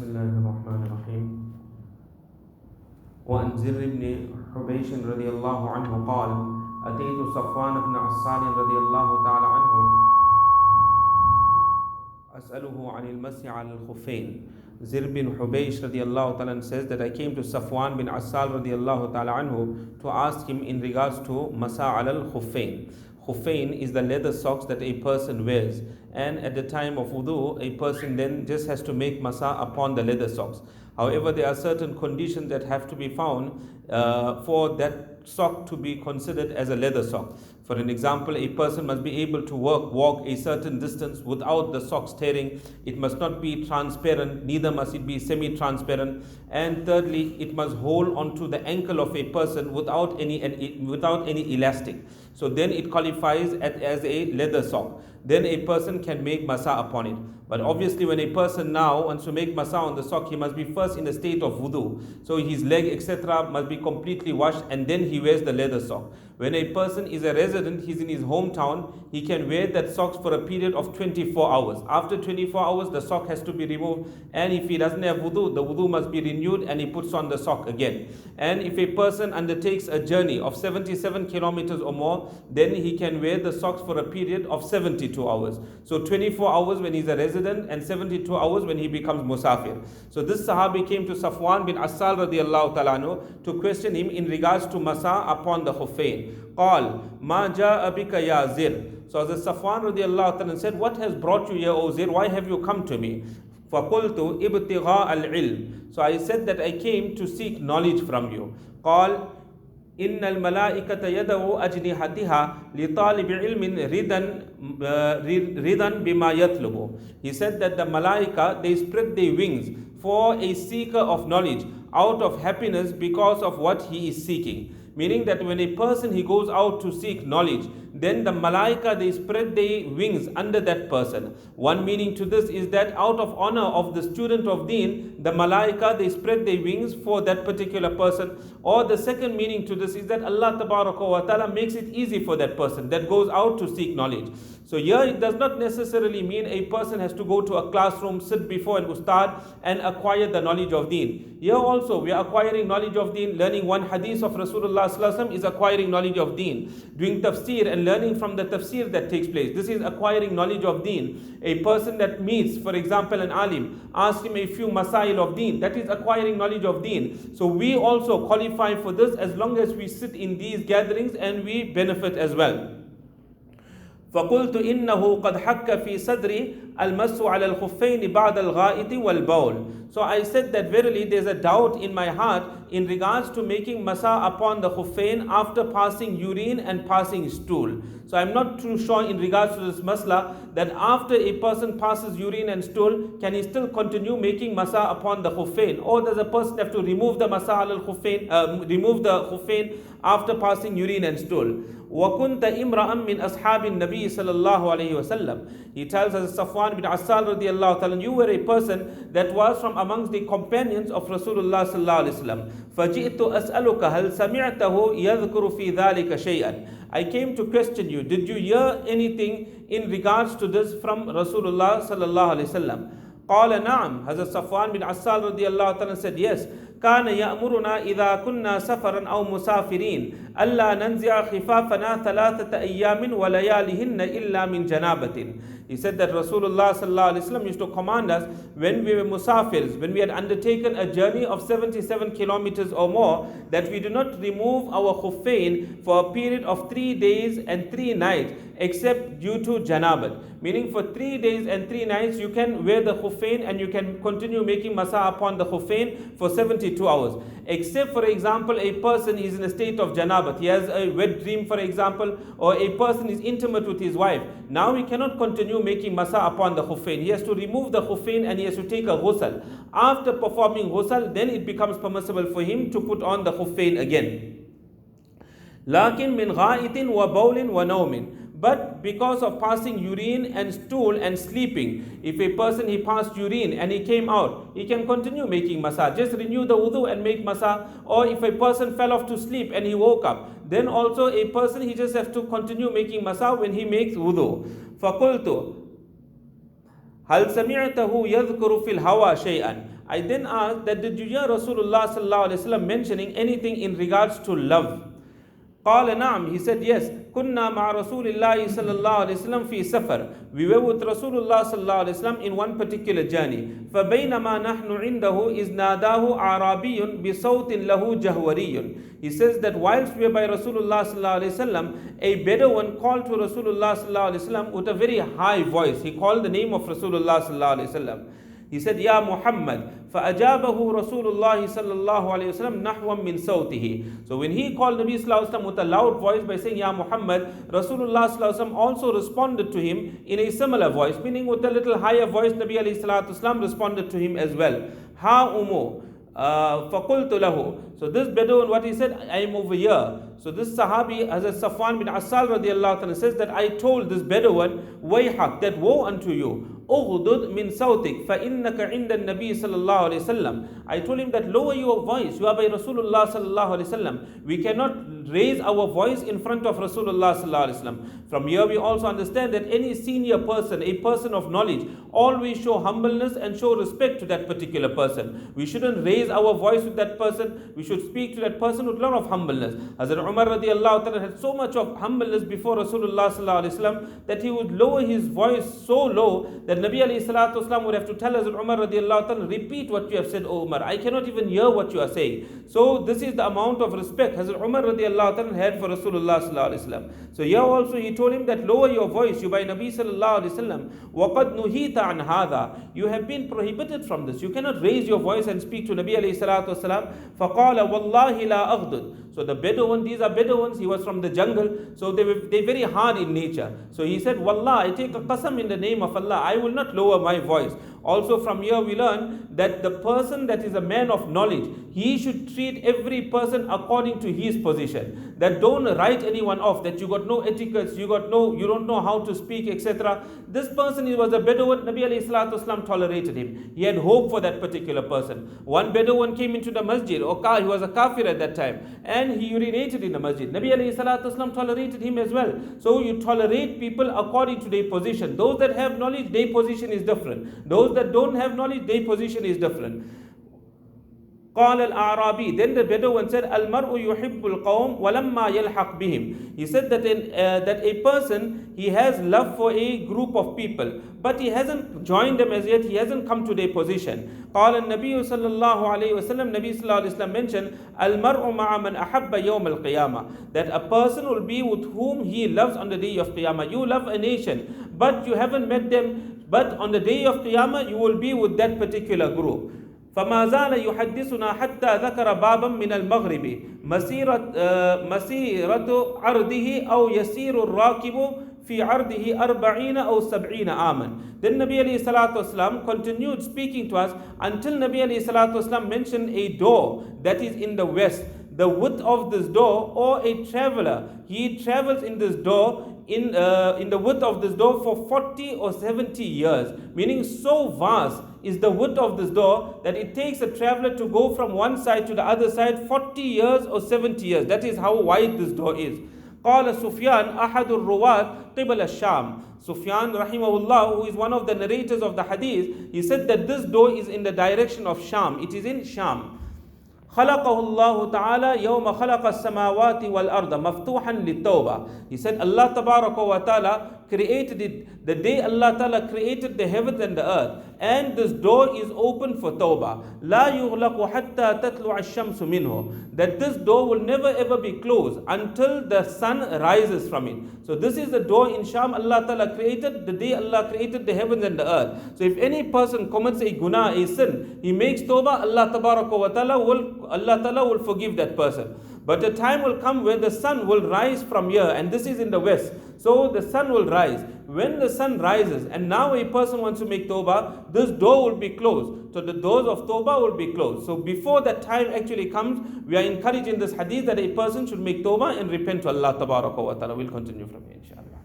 بسم الله الرحمن الرحيم. وعن زر بن حبيش رضي الله عنه قال: أتيت صفوان بن عسال رضي الله تعالى عنه أسأله عن المسح على الخفين. Zir bin Hubaysh radiallahu ta'ala says that I came to Safwan bin Asal radiallahu ta'ala anhu to ask him in regards to Masa al Khuffain. Khuffain is the leather socks that a person wears, and at the time of wudu, a person then just has to make Masa upon the leather socks. However, there are certain conditions that have to be found for that sock to be considered as a leather sock. For an example, a person must be able to walk a certain distance without the socks tearing. It must not be transparent, neither must it be semi-transparent. And thirdly, it must hold onto the ankle of a person without any elastic. So then it qualifies as a leather sock. Then a person can make masa upon it. But obviously when a person now wants to make masa on the sock, he must be first in a state of wudu. So his leg etc. must be completely washed, and then he wears the leather sock. When a person is a resident, he's in his hometown, he can wear that socks for a period of 24 hours. After 24 hours, the sock has to be removed, and if he doesn't have wudu, the wudu must be renewed and he puts on the sock again. And if a person undertakes a journey of 77 kilometers or more, then he can wear the socks for a period of 72 hours. So 24 hours when he's a resident and 72 hours when he becomes musafir. So this Sahabi came to Safwan bin Asal radiallahu ta'ala anhu to question him in regards to masa upon the khuffain. Qal ma ja'a bika ya Zir. So the Safwan radiallahu ta'ala said, what has brought you here, O Zir? Why have you come to me? فَقُلْتُ إِبْتِغَاءَ الْعِلْمِ. So I said that I came to seek knowledge from you. قال إن الملائكة يدعو أجنحتها لطالب علم رِدًا بما يطلب. He said that the malaika, they spread their wings for a seeker of knowledge out of happiness because of what he is seeking. Meaning that when a person he goes out to seek knowledge, then the malaika, they spread their wings under that person. One meaning to this is that out of honor of the student of deen, the malaika, they spread their wings for that particular person. Or the second meaning to this is that Allah Tabaraka wa Ta'ala makes it easy for that person that goes out to seek knowledge. So here it does not necessarily mean a person has to go to a classroom, sit before an ustad and acquire the knowledge of deen. Here also we are acquiring knowledge of deen. Learning one hadith of Rasulullah Sallallahu Alaihi Wasallam is acquiring knowledge of deen. Doing tafsir and learning from the tafsir that takes place, this is acquiring knowledge of deen. A person that meets, for example, an alim, ask him a few masail of deen, that is acquiring knowledge of deen. So we also qualify for this as long as we sit in these gatherings and we benefit as well. فقلت إنه قد حك في صدري المس على الخفين بعد الغائط والبول. So I said that verily there is a doubt in my heart in regards to making masa upon the khuffain after passing urine and passing stool. So I'm not too sure in regards to this masla that after a person passes urine and stool, can he still continue making masa upon the khuffain, or does a person have to remove the masa al khuffain, remove the khuffain after passing urine and stool? وَكُنْتَ إِمْرَأً مِّنْ أَصْحَابِ النَّبِيِّ صَلَى اللَّهُ عَلَيْهِ وَسَلَّمَ. He tells us, Safwan bin Asal radiallahu ta'ala, you were a person that was from amongst the companions of Rasulullah sallallahu alaihi wasallam. فَجِئْتُ أَسْأَلُكَ هَلْ سَمِعْتَهُ يَذْكُرُ فِي ذَلِكَ شَيْئًا. I came to question you. Did you hear anything in regards to this from Rasulullah sallallahu alaihi wasallam? قال نعم. Hazrat Safwan bin Asal radiallahu ta'ala said, yes. كان يأمرنا إذا كنا سفرا أو مسافرين ألا ننزع خفافنا ثلاثة أيام ولياليهن إلا من جنابة. He said that Rasulullah sallallahu alaihi wasallam used to command us when we were musafirs, when we had undertaken a journey of 77 kilometers or more, that we do not remove our khuffain for a period of 3 days and 3 nights except due to janabat. Meaning for 3 days and 3 nights you can wear the khuffain and you can continue making masa upon the khuffain for 72 hours. Except, for example, a person is in a state of janabat. He has a wet dream, for example, or a person is intimate with his wife. Now he cannot continue making masa upon the khuffain. He has to remove the khuffain and he has to take a ghusl. After performing ghusl, then it becomes permissible for him to put on the khuffain again. لكن من غائط وبول ونوم. But because of passing urine and stool and sleeping, if a person he passed urine and he came out, he can continue making masa. Just renew the wudu and make masa. Or if a person fell off to sleep and he woke up, then also a person he just has to continue making masa when he makes wudu. فَقُلْتُ هَلْ سَمِعْتَهُ يَذْكُرُ فِي الْهَوَى شَيْئًا. I then asked that did you hear Rasulullah sallallahu alaihi wasallam mentioning anything in regards to love? قال نعم, he said yes. كنا مع رسول الله صلى الله عليه وسلم في سفر. We were with Rasulullah صلى الله عليه وسلم in one particular journey. فبينما نحن عنده إذ ناداه أعرابي بصوت له جهوري. He says that whilst we were by Rasulullah صلى الله عليه وسلم, a Bedouin called to Rasulullah صلى الله عليه وسلم with a very high voice. He called the name of Rasulullah صلى الله عليه وسلم. He said, Ya Muhammad. فَأَجَابَهُ رَسُولُ اللَّهِ صَلَّى اللَّهُ عَلَيْهِ وسلم نَحْوًا مِّن صَوْتِهِ. So when he called Nabi sallallahu alaihi wasallam with a loud voice by saying, Ya Muhammad, Rasulullah sallallahu alaihi wasallam also responded to him in a similar voice, meaning with a little higher voice. Nabi alayhi salatu wasallam responded to him as well. Ha umu. فَقُلْتُ لَهُ. So this Bedouin, what he said, I am over here. So this Sahabi, Hazrat Safwan bin Asal radiallahu ta'ala, says that I told this Bedouin, Wayhak, that woe unto you. أغضض من صوتك فإنك عند النبي صلى الله عليه وسلم. I told him that lower your voice. You are by Rasulullah صلى الله عليه وسلم. We cannot raise our voice in front of Rasulullah صلى الله عليه وسلم. From here we also understand that any senior person, a person of knowledge, always show humbleness and show respect to that particular person. We shouldn't raise our voice with that person. We should speak to that person with a lot of humbleness. Hazrat Umar radiallahu ta'ala had so much of humbleness before Rasulullah sallallahu alaihi wasallam that he would lower his voice so low that Nabi alayhi salatu wasallam would have to tell Hazrat Umar radiallahu ta'ala, repeat what you have said, O Umar. I cannot even hear what you are saying. So this is the amount of respect Hazrat Umar radiallahu ta'ala had for Rasulullah sallallahu alaihi wasallam. So here also he told him that lower your voice, you by Nabi sallallahu alaihi wasallam. وَقَدْ نُهِيتَ عَنْ هَذَا. You have been prohibited from this. You cannot raise your voice and speak to Nabi alayhi salatu wasallam. فَقَالَ وَاللَّهِ لَا أَغْضُدْ. So the Bedouin, these are Bedouins, he was from the jungle, so they're very hard in nature. So he said, Wallah, I take a qasam in the name of Allah, I will not lower my voice. Also from here we learn that the person that is a man of knowledge, he should treat every person according to his position. That don't write anyone off, that you got no etiquettes, you don't know how to speak, etc. This person, he was a Bedouin, Nabi alayhi salatu wasalam tolerated him. He had hope for that particular person. One Bedouin came into the masjid, he was a kafir at that time, and he urinated in the masjid. Nabi alayhi salatu wasalam tolerated him as well. So you tolerate people according to their position. Those that have knowledge, their position is different. Those that don't have knowledge, their position is different. قال الأعرابي. Then the Bedouin said, المرء يحب القوم ولما يلحق بهم. He said that that a person, he has love for a group of people, but he hasn't joined them as yet, he hasn't come to their position. قال النبي صلى الله عليه وسلم, Nabi sallallahu alaihi wasallam mentioned, المرء مع من أحب يوم القيامة. That a person will be with whom he loves on the day of Qiyamah. You love a nation, but you haven't met them, but on the day of Qiyamah you will be with that particular group. فما زال يحدثنا حتى ذكر بابا من المغرب مسيرة عرضه أو يسير الراكب في عرضه 40 أو 70 عاما. Then Nabi alayhi salatu wasalam continued speaking to us until Nabi alayhi salatu wasalam mentioned a door that is in the west. The width of this door, or a traveler, he travels in this door in the width of this door for 40 or 70 years, meaning so vast is the width of this door that it takes a traveler to go from one side to the other side 40 years or 70 years. That is how wide this door is. قال سفيان أحد الرواة قبل الشام. Sufyan rahimahullah, who is one of the narrators of the hadith, he said that this door is in the direction of Shaam. It is in Shaam. خلقه الله تعالى يوم خلق السماوات والأرض مفتوحا للتوبة. He said Allah tabaraka wa ta'ala created it the day Allah ta'ala created the heavens and the earth, and this door is open for tawbah. لا يغلق حتى تطلع الشمس منه. That this door will never ever be closed until the sun rises from it. So this is the door in Shaam Allah ta'ala created the day Allah created the heavens and the earth. So if any person commits a guna, a sin, he makes tawbah, Allah tabaraka wa ta'ala will forgive that person. But the time will come when the sun will rise from here, and this is in the west. So the sun will rise. When the sun rises and now a person wants to make tawbah, this door will be closed. So the doors of tawbah will be closed. So before that time actually comes, we are encouraging this hadith that a person should make tawbah and repent to Allah tabaraka wa ta'ala. We'll continue from here inshallah.